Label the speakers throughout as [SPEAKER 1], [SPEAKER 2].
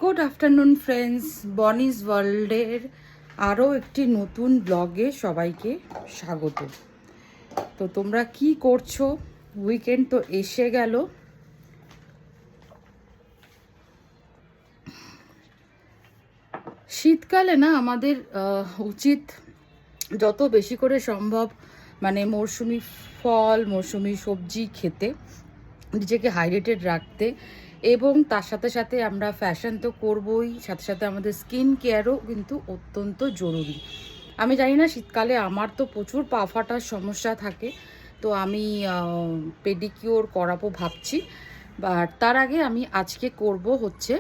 [SPEAKER 1] Good afternoon friends, বনিজ ওয়ার্ল্ডের আরও একটি নতুন ব্লগে সবাইকে স্বাগত। তো তোমরা কি করছো? উইকেন্ড তো এসে গেল। শীতকালে না আমাদের উচিত যত বেশি করে সম্ভব মানে মরশুমি ফল, মরশুমি সবজি খেতে, নিজেকে হাইড্রেটেড রাখতে, এবং তার সাথে সাথে আমরা ফ্যাশন তো করবই, সাথে সাথে আমাদের স্কিন কেয়ারও কিন্তু অত্যন্ত জরুরি। আমি জানি না, শীতকালে আমার তো প্রচুর পা ফাটার সমস্যা থাকে, তো আমি পেডিকিওর করাবো ভাবছি। বাট তার আগে আমি আজকে করব হচ্ছে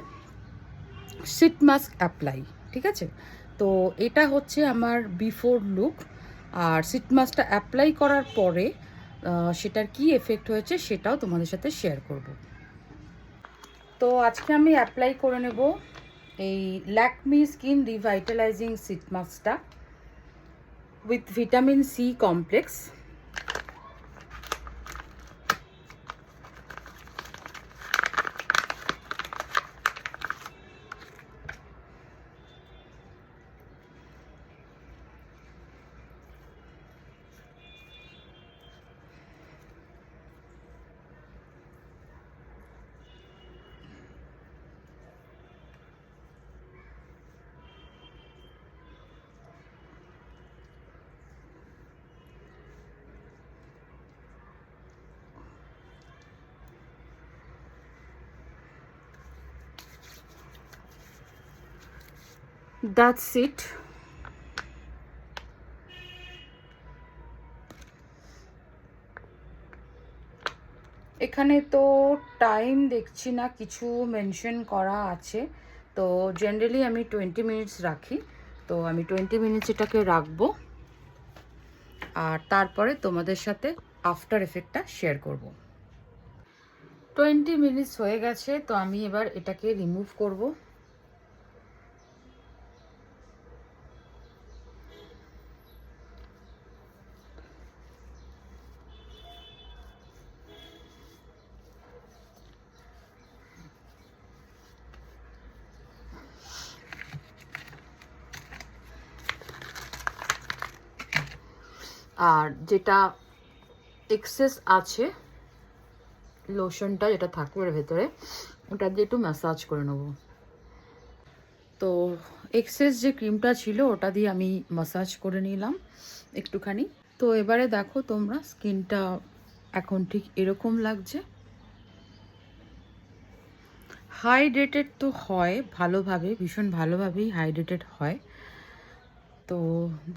[SPEAKER 1] শীত মাস্ক অ্যাপ্লাই। ঠিক আছে, তো এটা হচ্ছে আমার বিফোর লুক। আর শীত মাস্কটা অ্যাপ্লাই করার পরে সেটার কি এফেক্ট হয়েছে সেটাও তোমাদের সাথে শেয়ার করব। তো আজকে আমি অ্যাপ্লাই করে নেব এই ল্যাকমি স্কিন রিভাইটালাইজিং শীত মাস্কটা with vitamin C complex. That's it. এখানে তো টাইম দেখছি না, কিছু মেনশন করা আছে। তো জেনারেলি আমি 20 মিনিটস রাখি, তো আমি 20 মিনিটস এটাকে রাখবো, আর তারপরে তোমাদের সাথে আফটার এফেক্টটা শেয়ার করব। 20 মিনিটস হয়ে গেছে, তো আমি এবার এটাকে রিমুভ করব। আর যেটা এক্সেস আছে লোশনটা যেটা থাকবে এর ভেতরে, ওটা দিয়ে একটু ম্যাসাজ করে নেব। তো এক্সেস যে ক্রিমটা ছিল ওটা দিয়ে আমি ম্যাসাজ করে নিলাম একটুখানি। তো এবারে দেখো তোমরা, স্কিনটা এখন ঠিক এরকম লাগছে। হাইড্রেটেড তো হয় ভালোভাবে, ভীষণ ভালোভাবেই হাইড্রেটেড হয়। তো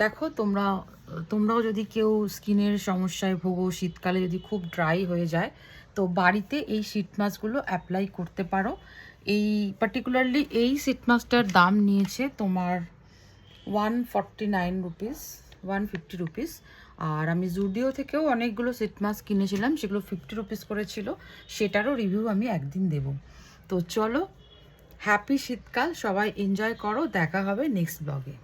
[SPEAKER 1] দেখো তোমরাও যদি কেউ স্কিনের সমস্যায় ভোগো, শীতকালে যদি খুব ড্রাই হয়ে যায়, তো বাড়িতে এই শীত মাস্কগুলো অ্যাপ্লাই করতে পারো। এই পার্টিকুলারলি এই শীত মাস্কটার দাম নিয়েছে তোমার 149 রুপিস, 150 রুপিস। আর আমি জুডিও থেকেও অনেকগুলো শীত মাস্ক কিনেছিলাম, সেগুলো 50 রুপিস করেছিল, সেটারও রিভিউ আমি একদিন দেব। তো চলো, হ্যাপি শীতকাল, সবাই এনজয় করো, দেখা হবে নেক্সট ব্লগে।